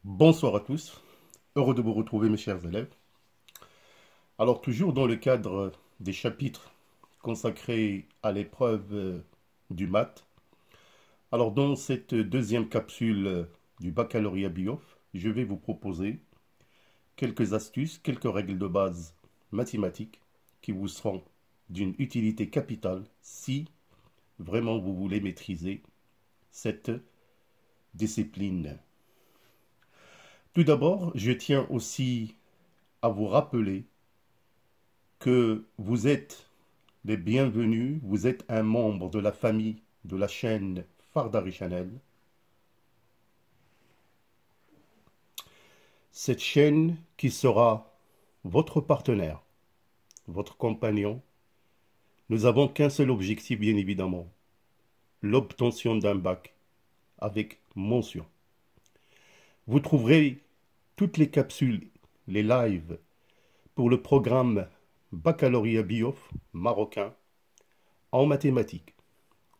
Bonsoir à tous, heureux de vous retrouver mes chers élèves. Alors toujours dans le cadre des chapitres consacrés à l'épreuve du maths, alors dans cette deuxième capsule du baccalauréat BIOF, je vais vous proposer quelques astuces, quelques règles de base mathématiques qui vous seront d'une utilité capitale si vraiment vous voulez maîtriser cette discipline. Tout d'abord, je tiens aussi à vous rappeler que vous êtes les bienvenus, vous êtes un membre de la famille de la chaîne Fardari Channel. Cette chaîne qui sera votre partenaire, votre compagnon. Nous n'avons qu'un seul objectif, bien évidemment, l'obtention d'un bac avec mention. Vous trouverez toutes les capsules, les lives pour le programme Baccalauréat BIOF marocain en mathématiques,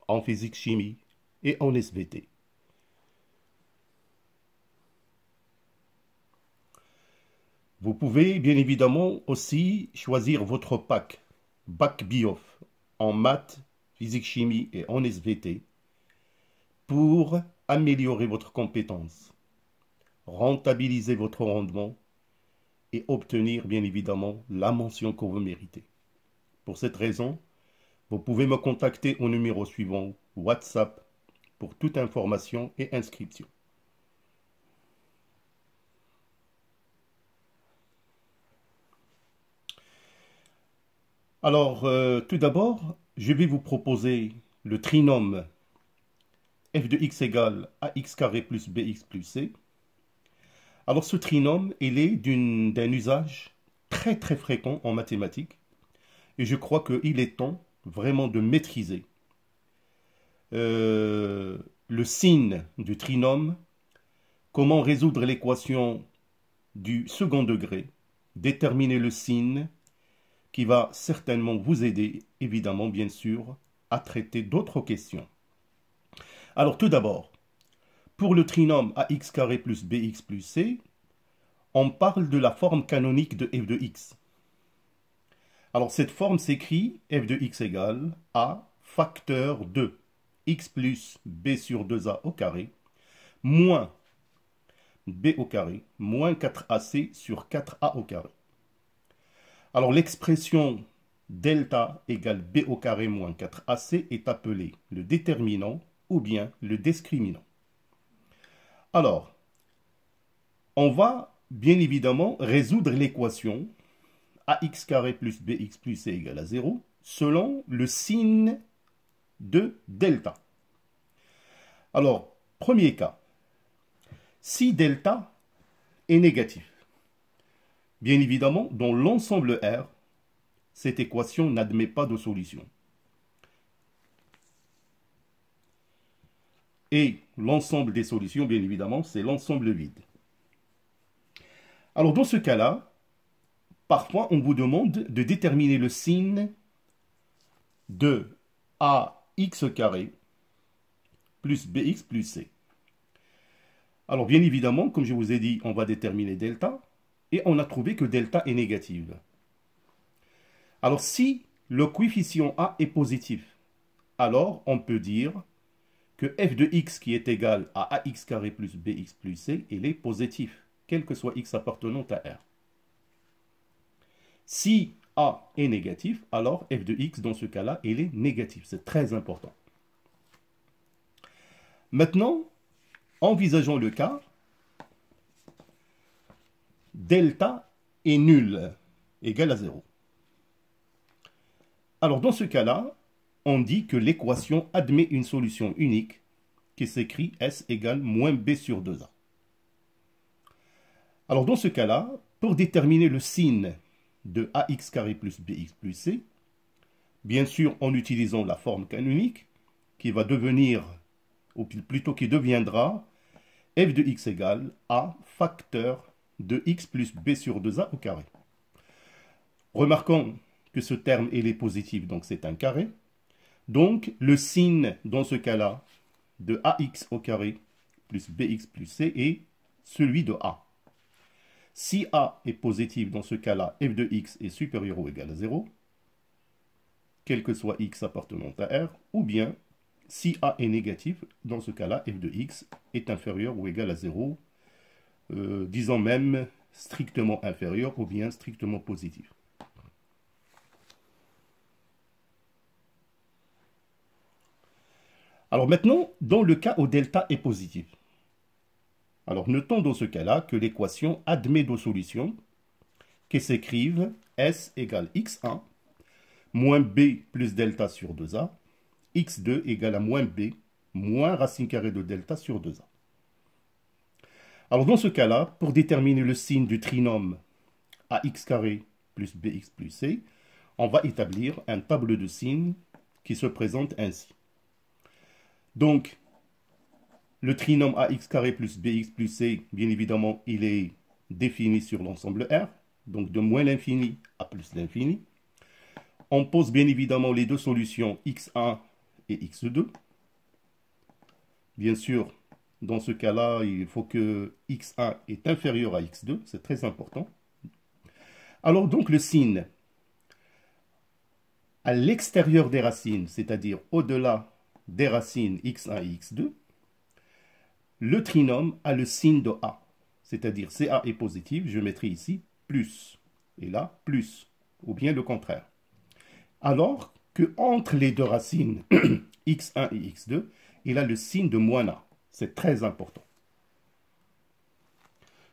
en physique-chimie et en SVT. Vous pouvez bien évidemment aussi choisir votre bac BIOF en maths, physique-chimie et en SVT pour améliorer votre compétence, rentabiliser votre rendement et obtenir bien évidemment la mention que vous méritez. Pour cette raison, vous pouvez me contacter au numéro suivant WhatsApp pour toute information et inscription. Alors, tout d'abord, je vais vous proposer le trinôme f de x égale ax carré plus bx plus c. Alors, ce trinôme, il est d'un usage très très fréquent en mathématiques et je crois qu'il est temps vraiment de maîtriser le signe du trinôme, comment résoudre l'équation du second degré, déterminer le signe qui va certainement vous aider, évidemment, bien sûr, à traiter d'autres questions. Alors, tout d'abord, pour le trinôme ax carré plus bx plus c, on parle de la forme canonique de f de x. Alors, cette forme s'écrit f de x égale a facteur de x plus b sur 2a au carré, moins b au carré, moins 4ac sur 4a au carré. Alors, l'expression delta égale b au carré moins 4ac est appelée le déterminant ou bien le discriminant. Alors, on va bien évidemment résoudre l'équation ax carré plus bx plus c égale à 0 selon le signe de delta. Alors, premier cas, si delta est négatif, bien évidemment, dans l'ensemble R, cette équation n'admet pas de solution. Et l'ensemble des solutions, bien évidemment, c'est l'ensemble vide. Alors, dans ce cas-là, parfois, on vous demande de déterminer le signe de ax carré plus bx plus c. Alors, bien évidemment, comme je vous ai dit, on va déterminer delta, et on a trouvé que delta est négative. Alors, si le coefficient a est positif, alors on peut dire que f de x qui est égal à ax carré plus bx plus c, il est positif, quel que soit x appartenant à R. Si a est négatif, alors f de x, dans ce cas-là, il est négatif. C'est très important. Maintenant, envisageons le cas delta est nul, égal à 0. Alors, dans ce cas-là, on dit que l'équation admet une solution unique qui s'écrit S égale moins B sur 2A. Alors, dans ce cas-là, pour déterminer le signe de ax carré plus bx plus c, bien sûr en utilisant la forme canonique, qui va devenir, ou plutôt qui deviendra, f de x égale a facteur de x plus b sur 2a au carré. Remarquons que ce terme il est positif, donc c'est un carré. Donc, le signe, dans ce cas-là, de ax au carré plus bx plus c est celui de A. Si A est positif, dans ce cas-là, f de x est supérieur ou égal à 0, quel que soit x appartenant à R, ou bien si A est négatif, dans ce cas-là, f de x est inférieur ou égal à 0, disons même strictement inférieur ou bien strictement positif. Alors maintenant, dans le cas où delta est positif, alors notons dans ce cas-là que l'équation admet deux solutions qui s'écrivent S égale x1 moins b plus delta sur 2a, x2 égale à moins b moins racine carrée de delta sur 2a. Alors dans ce cas-là, pour déterminer le signe du trinôme ax carré plus bx plus c, on va établir un tableau de signes qui se présente ainsi. Donc, le trinôme ax carré plus bx plus c, bien évidemment, il est défini sur l'ensemble R, donc de moins l'infini à plus l'infini. On pose bien évidemment les deux solutions x1 et x2. Bien sûr, dans ce cas-là, il faut que x1 est inférieur à x2, c'est très important. Alors donc le signe à l'extérieur des racines, c'est-à-dire au-delà des racines x1 et x2, le trinôme a le signe de A, c'est-à-dire si A est positif, je mettrai ici plus, et là plus, ou bien le contraire. Alors que entre les deux racines x1 et x2, il a le signe de moins A. C'est très important.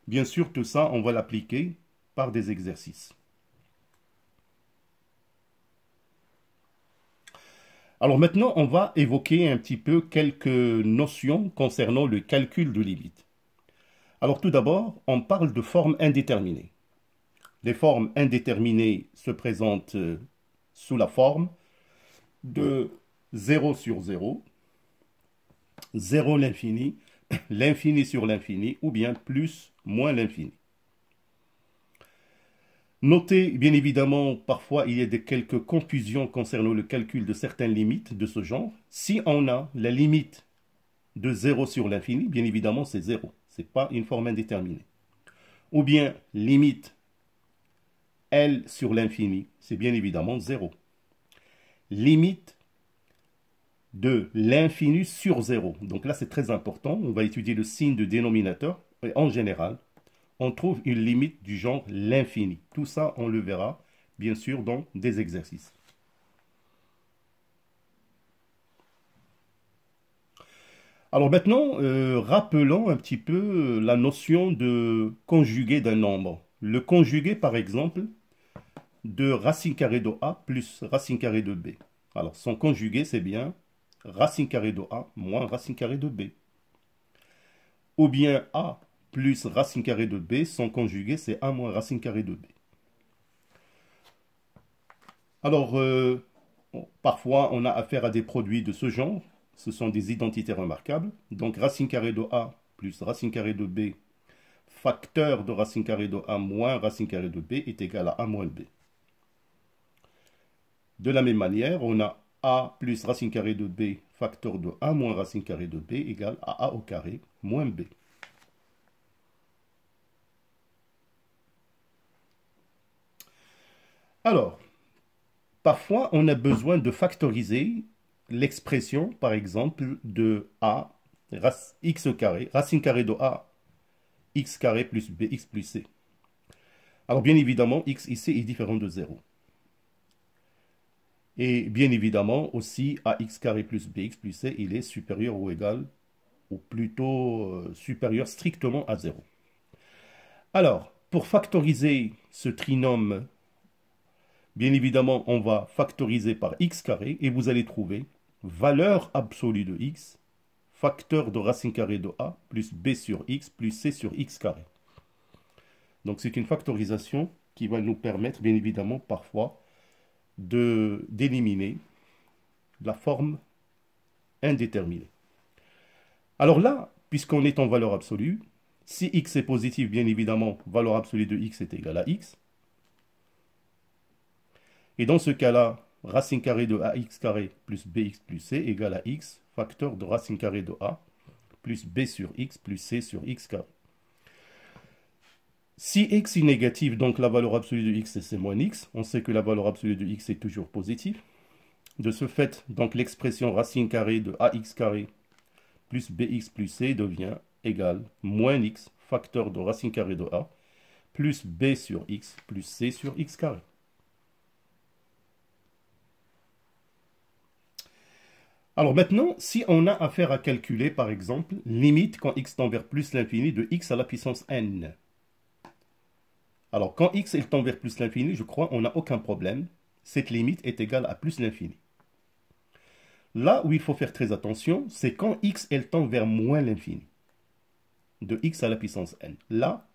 Bien sûr, tout ça, on va l'appliquer par des exercices. Alors maintenant, on va évoquer un petit peu quelques notions concernant le calcul de limite. Alors tout d'abord, on parle de formes indéterminées. Les formes indéterminées se présentent sous la forme de 0 sur 0, 0 l'infini, l'infini sur l'infini, ou bien plus, moins l'infini. Notez, bien évidemment, parfois il y a quelques confusions concernant le calcul de certaines limites de ce genre. Si on a la limite de 0 sur l'infini, bien évidemment c'est 0, ce n'est pas une forme indéterminée. Ou bien limite L sur l'infini, c'est bien évidemment 0. Limite de l'infini sur 0. Donc là, c'est très important. On va étudier le signe de dénominateur. Et en général, on trouve une limite du genre l'infini. Tout ça, on le verra, bien sûr, dans des exercices. Alors maintenant, rappelons un petit peu la notion de conjugué d'un nombre. Le conjugué, par exemple, de racine carrée de A plus racine carrée de B. Alors, son conjugué, c'est bien racine carrée de A moins racine carrée de B. Ou bien A plus racine carrée de B, son conjugué, c'est A moins racine carrée de B. Alors, parfois, on a affaire à des produits de ce genre. Ce sont des identités remarquables. Donc, racine carrée de A plus racine carrée de B, facteur de racine carrée de A moins racine carrée de B est égal à A moins B. De la même manière, on a A plus racine carrée de B, facteur de A moins racine carrée de B égale à A au carré moins B. Alors, parfois, on a besoin de factoriser l'expression, par exemple, de A, x carré, racine carrée de A, x carré plus bx plus c. Alors, bien évidemment, x ici est différent de 0. Et bien évidemment, aussi, ax carré plus bx plus c, il est supérieur ou égal, ou plutôt supérieur strictement à 0. Alors, pour factoriser ce trinôme, bien évidemment, on va factoriser par x carré, et vous allez trouver valeur absolue de x, facteur de racine carrée de a, plus b sur x, plus c sur x carré. Donc c'est une factorisation qui va nous permettre, bien évidemment, parfois, d'éliminer la forme indéterminée. Alors là, puisqu'on est en valeur absolue, si x est positif, bien évidemment, valeur absolue de x est égale à x. Et dans ce cas-là, racine carrée de ax carré plus bx plus c égale à x, facteur de racine carrée de a, plus b sur x plus c sur x carré. Si x est négatif, donc la valeur absolue de x c'est moins x, on sait que la valeur absolue de x est toujours positive. De ce fait, donc l'expression racine carrée de ax carré plus bx plus c devient égal moins x, facteur de racine carrée de a, plus b sur x plus c sur x carré. Alors maintenant, si on a affaire à calculer, par exemple, limite quand x tend vers plus l'infini de x à la puissance n. Alors quand x tend vers plus l'infini, je crois, on n'a aucun problème. Cette limite est égale à plus l'infini. Là où il faut faire très attention, c'est quand x tend vers moins l'infini, de x à la puissance n. Là,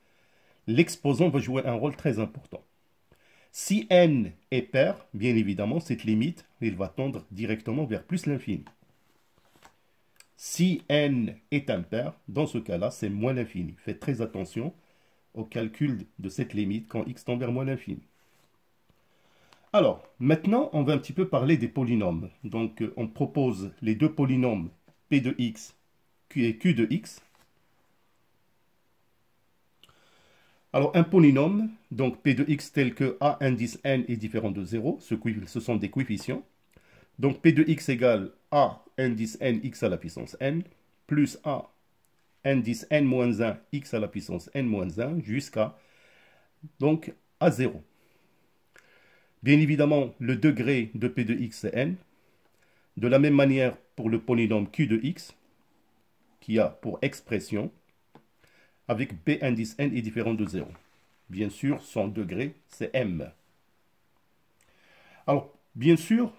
l'exposant va jouer un rôle très important. Si n est pair, bien évidemment, cette limite, il va tendre directement vers plus l'infini. Si n est impair, dans ce cas-là, c'est moins l'infini. Faites très attention au calcul de cette limite quand x tend vers moins l'infini. Alors, maintenant, on va un petit peu parler des polynômes. Donc, on propose les deux polynômes p de x et q de x. Alors, un polynôme, donc p de x tel que a indice n est différent de 0, ce sont des coefficients. Donc, p de x égale a indice n x à la puissance n, plus a indice n moins 1 x à la puissance n moins 1, jusqu'à, donc, à 0. Bien évidemment, le degré de p de x c'est n. De la même manière pour le polynôme q de x, qui a pour expression, avec b indice n est différent de 0. Bien sûr, son degré, c'est m. Alors, bien sûr,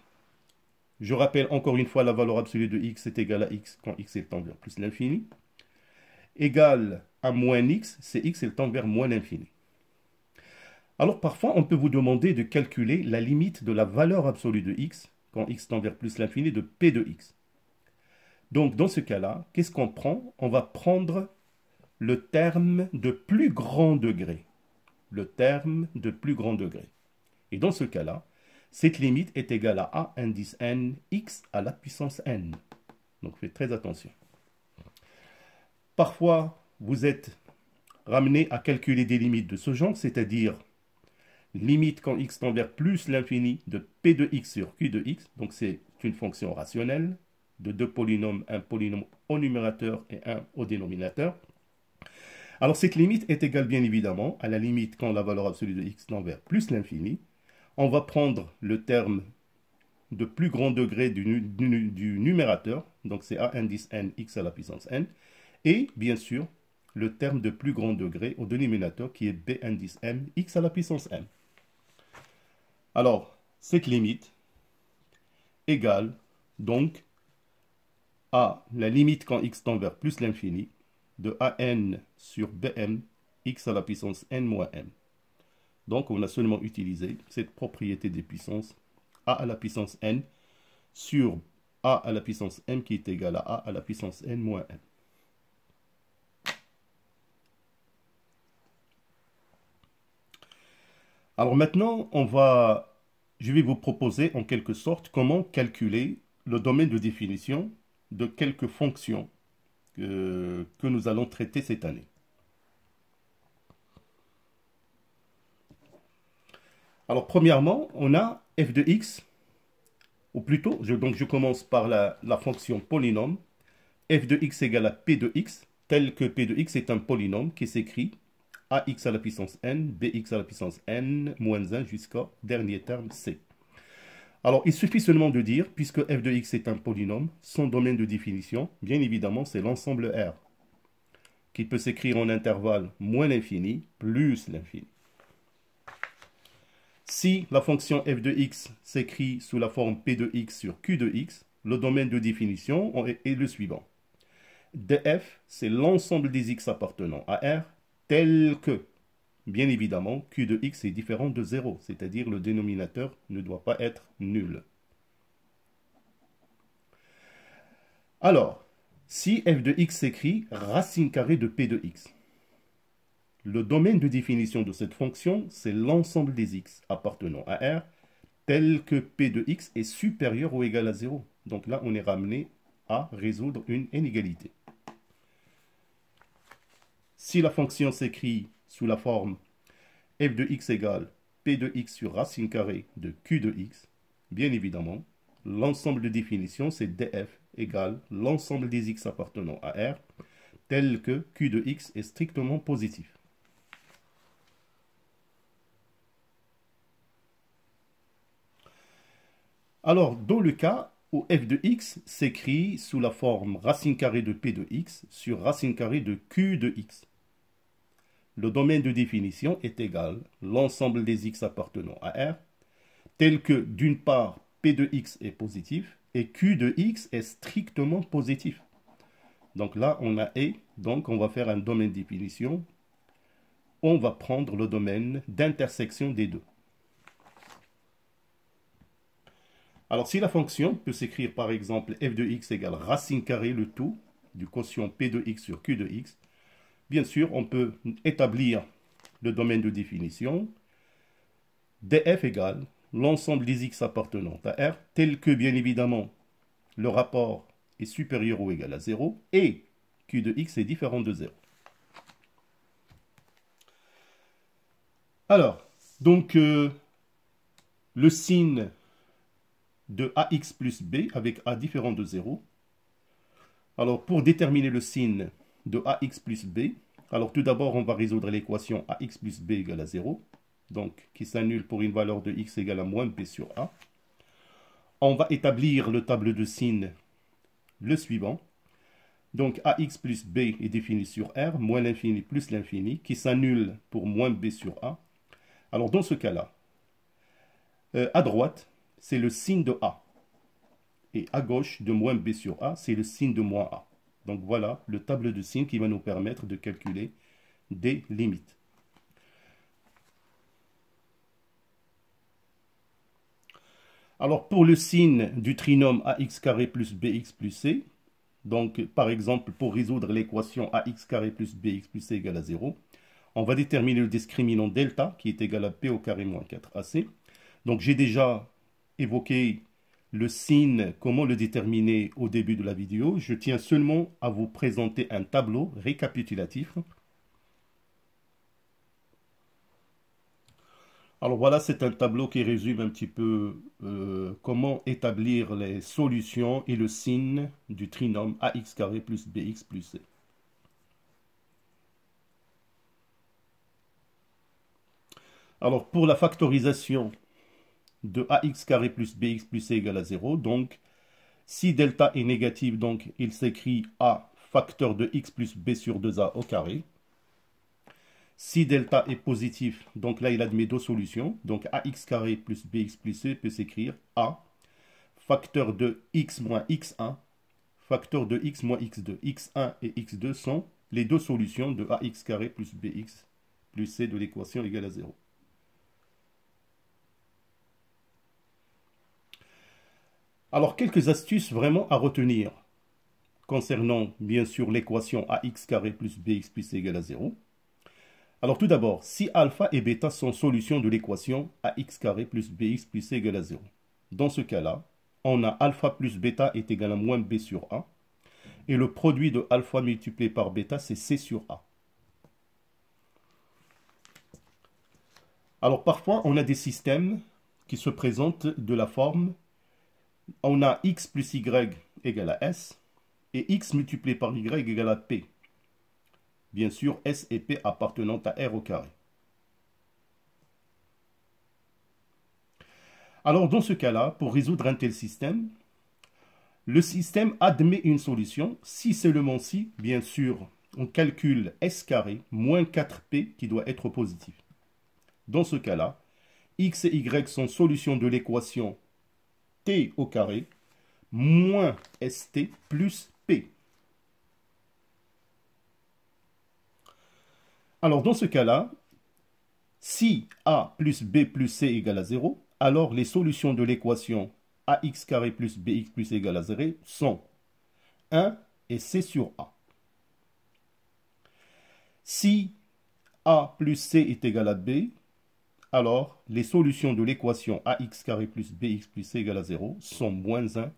je rappelle encore une fois la valeur absolue de x est égale à x quand x tend vers plus l'infini. Égal à moins x, c'est x tend vers moins l'infini. Alors parfois, on peut vous demander de calculer la limite de la valeur absolue de x, quand x tend vers plus l'infini, de p de x. Donc dans ce cas-là, qu'est-ce qu'on prend? On va prendre le terme de plus grand degré. Le terme de plus grand degré. Et dans ce cas-là, cette limite est égale à a indice n x à la puissance n. Donc faites très attention. Parfois, vous êtes ramené à calculer des limites de ce genre, c'est-à-dire limite quand x tend vers plus l'infini de p de x sur q de x, donc c'est une fonction rationnelle de deux polynômes, un polynôme au numérateur et un au dénominateur. Alors cette limite est égale bien évidemment à la limite quand la valeur absolue de x tend vers plus l'infini. On va prendre le terme de plus grand degré du numérateur, donc c'est a indice n x à la puissance n, et bien sûr le terme de plus grand degré au dénominateur qui est b indice m x à la puissance m. Alors, cette limite égale donc à la limite quand x tend vers plus l'infini de an sur bm x à la puissance n moins m. Donc, on a seulement utilisé cette propriété des puissances a à la puissance n sur a à la puissance m qui est égal à la puissance n moins m. Alors maintenant, je vais vous proposer en quelque sorte comment calculer le domaine de définition de quelques fonctions que nous allons traiter cette année. Alors premièrement, on a f de x, ou plutôt, donc je commence par la fonction polynôme, f de x égale à p de x, tel que p de x est un polynôme qui s'écrit ax à la puissance n, bx à la puissance n, moins 1 jusqu'au dernier terme c. Alors, il suffit seulement de dire, puisque f de x est un polynôme, son domaine de définition, bien évidemment, c'est l'ensemble R, qui peut s'écrire en intervalle moins l'infini plus l'infini. Si la fonction f de x s'écrit sous la forme p de x sur q de x, le domaine de définition est le suivant. df, c'est l'ensemble des x appartenant à R, tel que, bien évidemment, q de x est différent de 0, c'est-à-dire le dénominateur ne doit pas être nul. Alors, si f de x s'écrit racine carrée de p de x, le domaine de définition de cette fonction, c'est l'ensemble des x appartenant à R, tel que p de x est supérieur ou égal à 0. Donc là, on est ramené à résoudre une inégalité. Si la fonction s'écrit sous la forme f de x égale p de x sur racine carrée de q de x, bien évidemment, l'ensemble de définition, c'est df égale l'ensemble des x appartenant à R, tel que q de x est strictement positif. Alors, dans le cas où f de x s'écrit sous la forme racine carrée de p de x sur racine carrée de q de x, le domaine de définition est égal l'ensemble des x appartenant à R, tel que d'une part p de x est positif et q de x est strictement positif. Donc là, on a et, donc on va faire un domaine de définition. On va prendre le domaine d'intersection des deux. Alors si la fonction peut s'écrire par exemple f de x égale racine carrée le tout du quotient p de x sur q de x, bien sûr on peut établir le domaine de définition df égale l'ensemble des x appartenant à R, tel que bien évidemment le rapport est supérieur ou égal à 0 et q de x est différent de 0. Alors, donc le signe de ax plus b avec a différent de 0. Alors, pour déterminer le signe de ax plus b, alors tout d'abord, on va résoudre l'équation ax plus b égale à 0, donc qui s'annule pour une valeur de x égale à moins b sur a. On va établir le tableau de signes le suivant. Donc ax plus b est défini sur R, moins l'infini plus l'infini, qui s'annule pour moins b sur a. Alors dans ce cas-là, à droite, c'est le signe de a. Et à gauche, de moins b sur a, c'est le signe de moins a. Donc voilà le tableau de signes qui va nous permettre de calculer des limites. Alors pour le signe du trinôme ax carré plus bx plus c, donc par exemple pour résoudre l'équation ax carré plus bx plus c égale à 0, on va déterminer le discriminant delta qui est égal à p au carré moins 4ac. Donc j'ai déjà évoqué le signe, comment le déterminer au début de la vidéo. Je tiens seulement à vous présenter un tableau récapitulatif. Alors voilà, c'est un tableau qui résume un petit peu comment établir les solutions et le signe du trinôme ax carré plus bx plus c. Alors pour la factorisation de ax carré plus bx plus c égale à 0, donc si delta est négatif, donc il s'écrit a facteur de x plus b sur 2a au carré. Si delta est positif, donc là il admet deux solutions, donc ax carré plus bx plus c peut s'écrire a facteur de x moins x1, facteur de x moins x2. x1 et x2 sont les deux solutions de ax carré plus bx plus c de l'équation égale à 0. Alors, quelques astuces vraiment à retenir concernant, bien sûr, l'équation ax carré plus bx plus c égale à 0. Alors, tout d'abord, si alpha et bêta sont solutions de l'équation ax carré plus bx plus c égale à 0. Dans ce cas-là, on a alpha plus bêta est égal à moins b sur a. Et le produit de alpha multiplié par bêta, c'est c sur a. Alors, parfois, on a des systèmes qui se présentent de la forme on a x plus y égale à s et x multiplié par y égale à p. Bien sûr, s et p appartenant à r au carré. Alors, dans ce cas-là, pour résoudre un tel système, le système admet une solution. Si seulement si, bien sûr, on calcule s carré moins 4p qui doit être positif. Dans ce cas-là, x et y sont solutions de l'équation t au carré moins st plus p. Alors dans ce cas-là, si a plus b plus c égale à 0, alors les solutions de l'équation ax carré plus bx plus c égale à 0 sont 1 et c sur a. Si a plus c est égal à b, alors les solutions de l'équation ax carré plus bx plus c égale à 0 sont moins 1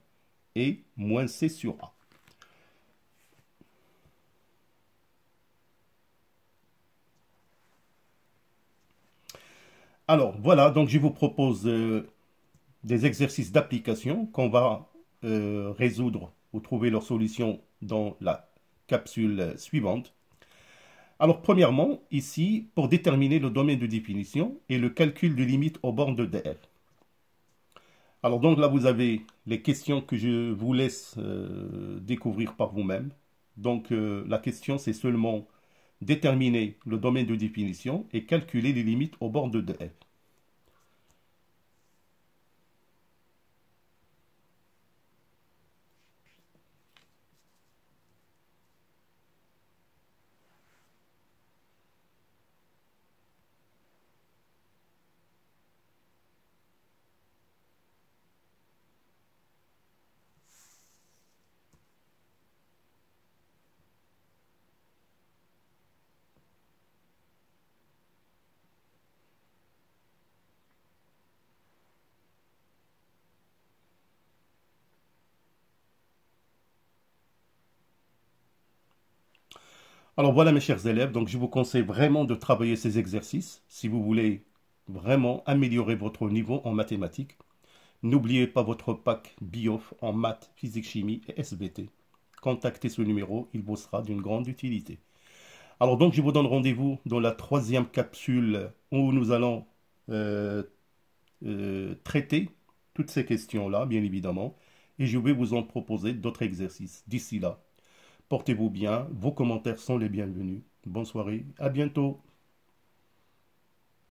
et moins c sur a. Alors, voilà, donc je vous propose des exercices d'application qu'on va résoudre ou trouver leur solution dans la capsule suivante. Alors, premièrement, ici, pour déterminer le domaine de définition et le calcul de limite aux bornes de df. Alors, donc là, vous avez les questions que je vous laisse découvrir par vous-même. Donc, la question, c'est seulement déterminer le domaine de définition et calculer les limites aux bornes de df. Alors voilà mes chers élèves, donc je vous conseille vraiment de travailler ces exercices si vous voulez vraiment améliorer votre niveau en mathématiques. N'oubliez pas votre pack BIOF en maths, physique, chimie et SVT. Contactez ce numéro, il vous sera d'une grande utilité. Alors donc je vous donne rendez-vous dans la troisième capsule où nous allons euh, traiter toutes ces questions-là, bien évidemment, et je vais vous en proposer d'autres exercices. D'ici là, portez-vous bien, vos commentaires sont les bienvenus. Bonne soirée, à bientôt.